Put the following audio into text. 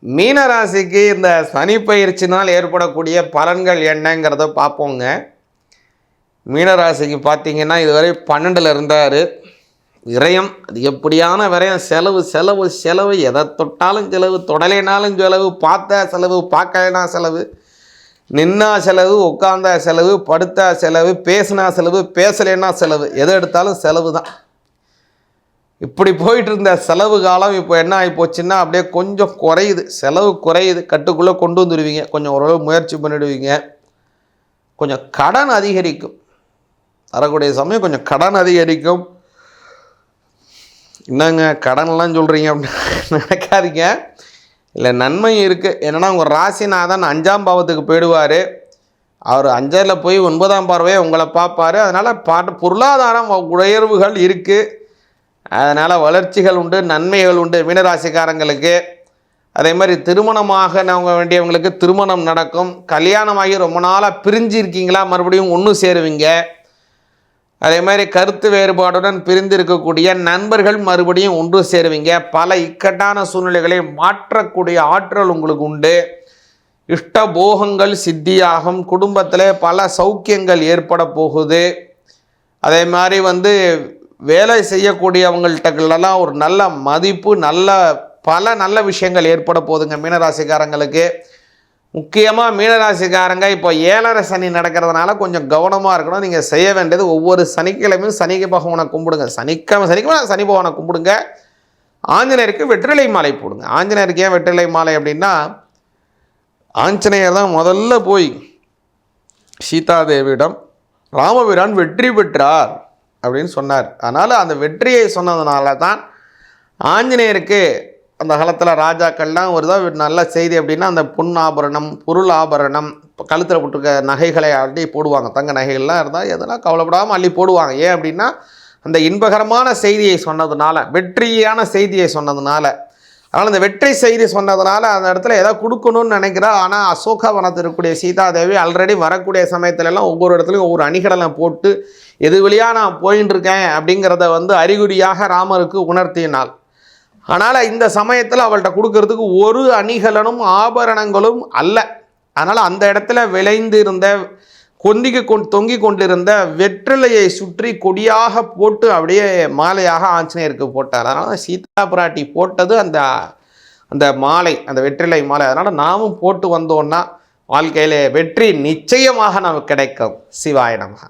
மீனராசிக்கு இந்த சனி பயிற்சினால் ஏற்படக்கூடிய பலன்கள் என்னங்கிறத பார்ப்போங்க. மீனராசிக்கு பார்த்தீங்கன்னா இதுவரை 12ல் இருந்தார். விரயம், அது எப்படியான விரயம், செலவு செலவு செலவு, எதை தொட்டாலும் செலவு, தொடலைனாலும் செலவு, பார்த்தா செலவு, பார்க்கலைனா செலவு, நின்னா செலவு, உட்காந்தா செலவு, படுத்தா செலவு, பேசினா செலவு, பேசலைன்னா செலவு, எதை எடுத்தாலும் செலவு தான். இப்படி போயிட்டு இருந்த செலவு காலம் இப்போ என்ன ஆகி போச்சுன்னா அப்படியே கொஞ்சம் குறையுது, செலவு குறையுது, கட்டுக்குள்ளே கொண்டு வந்துடுவீங்க, கொஞ்சம் ஓரளவு முயற்சி பண்ணிடுவீங்க. கொஞ்சம் கடன் அதிகரிக்கும், வரக்கூடிய சமயம் கொஞ்சம் கடன் அதிகரிக்கும். என்னங்க கடன்லாம் சொல்கிறீங்க அப்படின்னு நினைக்காதீங்க, இல்லை நன்மை இருக்குது. என்னென்னா உங்கள் ராசிநாதன் 5ஆம் பாவத்துக்கு போயிடுவார். அவர் 5ல் போய் 9ஆம் பார்வையை உங்களை பார்ப்பார். அதனால் பொருளாதாரம் உயர்வுகள் இருக்குது, அதனால் வளர்ச்சிகள் உண்டு, நன்மைகள் உண்டு மீனராசிக்காரங்களுக்கு. அதே மாதிரி திருமணமாக வேண்டியவங்களுக்கு திருமணம் நடக்கும். கல்யாணமாகி ரொம்ப நாளாக பிரிஞ்சு இருக்கீங்களா, மறுபடியும் ஒன்று சேருவீங்க. அதே மாதிரி கருத்து வேறுபாடுடன் பிரிந்து இருக்கக்கூடிய நண்பர்கள் மறுபடியும் ஒன்று சேருவீங்க. பல இக்கட்டான சூழ்நிலைகளை மாற்றக்கூடிய ஆற்றல் உங்களுக்கு உண்டு. இஷ்ட போகங்கள் சித்தியாகும். குடும்பத்தில் பல சௌக்கியங்கள் ஏற்பட போகுது. அதே மாதிரி வேலை செய்யக்கூடியவங்கள்ட்டெல்லாம் ஒரு நல்ல மதிப்பு, பல நல்ல விஷயங்கள் ஏற்பட போகுதுங்க மீனராசிக்காரங்களுக்கு. முக்கியமாக மீனராசிக்காரங்க இப்போ 7.5 சனி நடக்கிறதுனால கொஞ்சம் கவனமாக இருக்கணும். நீங்கள் செய்ய வேண்டியது ஒவ்வொரு சனிக்கிழமையும் சனி பகவானை கும்பிடுங்க. சனிக்கிழமை சனி பகவானை கும்பிடுங்க. ஆஞ்சநேயருக்கு வெற்றிலை மாலை போடுங்க. ஆஞ்சநேயருக்கு ஏன் வெற்றிலை மாலை அப்படின்னா, ஆஞ்சநேயர் தான் முதல்ல போய் சீதாதேவியிடம் ராமபிரான் வெற்றி பெற்றார் அப்படின்னு சொன்னார். அதனால் அந்த வெற்றியை சொன்னதுனால தான் ஆஞ்சநேயருக்கு அந்த காலத்தில் ராஜாக்கள்லாம் ஒரு தான் நல்ல செய்தி அப்படின்னா அந்த பொன் ஆபரணம், பொருள் ஆபரணம், கழுத்தில் போட்டுருக்க நகைகளை அள்ளி போடுவாங்க. தங்க நகைகள்லாம் இருந்தால் எதனால் கவலைப்படாமல் அள்ளி போடுவாங்க. ஏன் அப்படின்னா அந்த இன்பகரமான செய்தியை சொன்னதுனால, வெற்றியான செய்தியை சொன்னதுனால. அதனால் அந்த வெற்றி செய்தி சொன்னதுனால அந்த இடத்துல எதாவது கொடுக்கணும்னு நினைக்கிறா. ஆனால் அசோகவனத்தில் இருக்கக்கூடிய சீதாதேவி ஆல்ரெடி வரக்கூடிய சமயத்துலலாம் ஒவ்வொரு இடத்துலையும் ஒவ்வொரு அணிகளை போட்டு எது வழியாக நான் போயின்னு இருக்கேன் அப்படிங்கிறத அறிகுறியாக ராமருக்கு உணர்த்தினாள். ஆனால் இந்த சமயத்தில் அவள்கிட்ட கொடுக்கறதுக்கு ஒரு அணிகலனும் ஆபரணங்களும் அல்ல. அதனால் அந்த இடத்துல விளைந்திருந்த தொங்கி கொண்டிருந்த வெற்றிலையை சுற்றி கொடியாக போட்டு அப்படியே மாலையாக ஆஞ்சநேயருக்கு போட்டார். அதனால் சீதா பிராட்டி போட்டது அந்த மாலை, அந்த வெற்றிலை மாலை. அதனால் நாமும் போட்டு வந்தோன்னா வாழ்க்கையில் வெற்றி நிச்சயமாக நமக்கு கிடைக்கும். சிவாய நமக.